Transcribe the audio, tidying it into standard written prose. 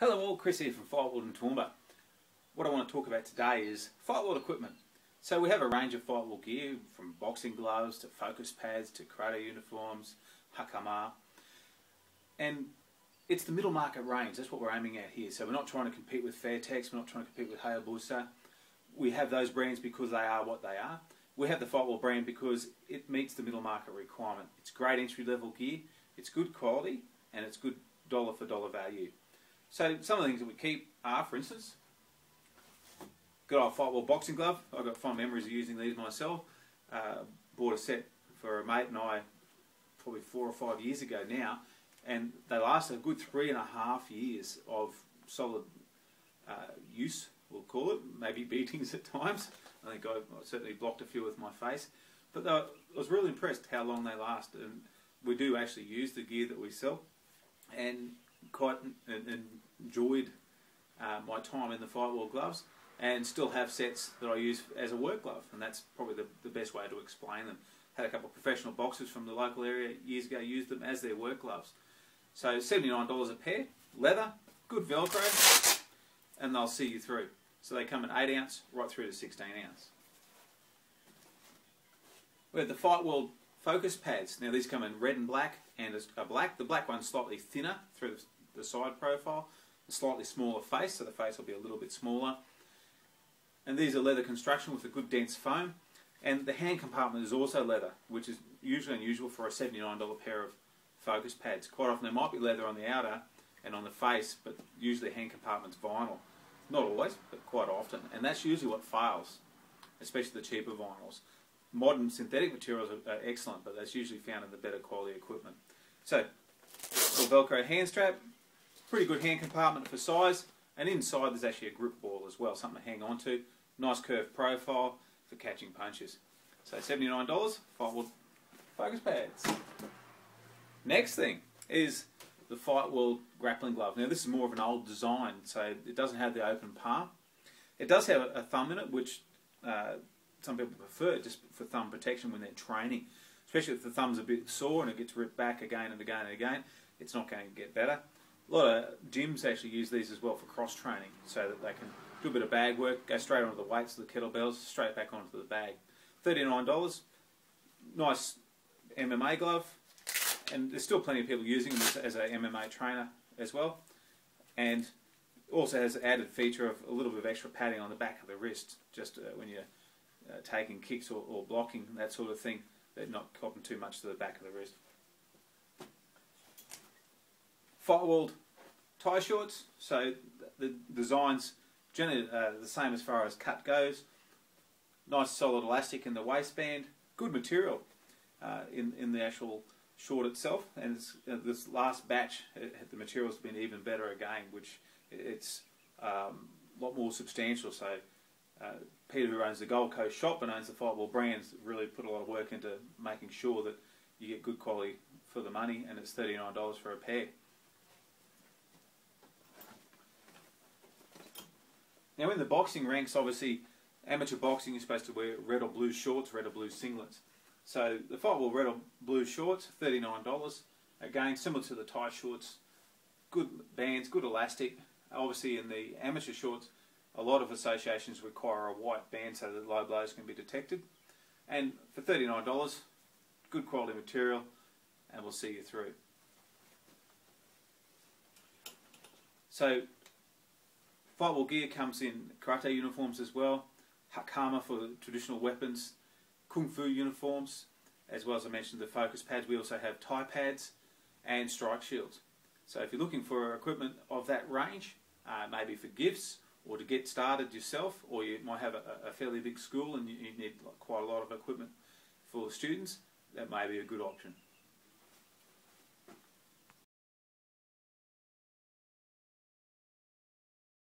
Hello all, Chris here from Fightworlddowns. What I want to talk about today is Fightworld equipment. So we have a range of Fightworld gear, from boxing gloves to focus pads to karate uniforms, hakama, and it's the middle market range. That's what we're aiming at here. So we're not trying to compete with Fairtex, we're not trying to compete with Hayabusa. We have those brands because they are what they are. We have the Fightworld brand because it meets the middle market requirement. It's great entry level gear, it's good quality, and it's good dollar for dollar value. So some of the things that we keep are, for instance, good old Fightworld boxing glove. I've got fond memories of using these myself. Bought a set for a mate and I probably 4 or 5 years ago now, and they last a good 3.5 years of solid use, we'll call it, maybe beatings at times. I think I certainly blocked a few with my face, but I was really impressed how long they last, and we do actually use the gear that we sell, and quite enjoyed my time in the Fightworld gloves, and still have sets that I use as a work glove, and that's probably the best way to explain them. Had a couple of professional boxers from the local area years ago used them as their work gloves. So $79 a pair, leather, good Velcro, and they'll see you through. So they come in 8 ounce right through to 16 ounce. We have the Fightworld focus pads. Now these come in red and black, and a black. The black one's slightly thinner through the side profile, a slightly smaller face, so the face will be a little bit smaller. And these are leather construction with a good dense foam, and the hand compartment is also leather, which is usually unusual for a $79 pair of focus pads. Quite often there might be leather on the outer and on the face, but usually the hand compartment's vinyl. Not always, but quite often, and that's usually what fails, especially the cheaper vinyls. Modern synthetic materials are excellent, but that's usually found in the better quality equipment. So, the Velcro hand strap, pretty good hand compartment for size, and inside there's actually a grip ball as well, something to hang on to. Nice curved profile for catching punches. So $79, Fightworld focus pads. Next thing is the Fightworld grappling glove. Now this is more of an old design, so it doesn't have the open palm. It does have a thumb in it, which some people prefer just for thumb protection when they're training. Especially if the thumb's a bit sore and it gets ripped back again and again and again, it's not going to get better. A lot of gyms actually use these as well for cross training, so that they can do a bit of bag work, go straight onto the weights, the kettlebells, straight back onto the bag. $39, nice MMA glove, and there's still plenty of people using them as an MMA trainer as well, and also has an added feature of a little bit of extra padding on the back of the wrist, just when you're taking kicks or blocking, that sort of thing, but not copping too much to the back of the wrist. Fightworld tie shorts, so the designs generally the same as far as cut goes. Nice solid elastic in the waistband, good material in the actual short itself, and this last batch the material's been even better again, which it's a lot more substantial. So Peter, who owns the Gold Coast shop and owns the Fightworld brands, really put a lot of work into making sure that you get good quality for the money, and it's $39 for a pair. Now in the boxing ranks, obviously, amateur boxing is supposed to wear red or blue shorts, red or blue singlets. So the Fightworld red or blue shorts, $39. Again, similar to the tie shorts, good bands, good elastic. Obviously in the amateur shorts, a lot of associations require a white band so that low blows can be detected. And for $39, good quality material, and we'll see you through. So Fightworld gear comes in karate uniforms as well, hakama for traditional weapons, kung fu uniforms, as well as I mentioned the focus pads. We also have tie pads and strike shields. So if you're looking for equipment of that range, maybe for gifts or to get started yourself, or you might have a fairly big school and you need quite a lot of equipment for students, that may be a good option.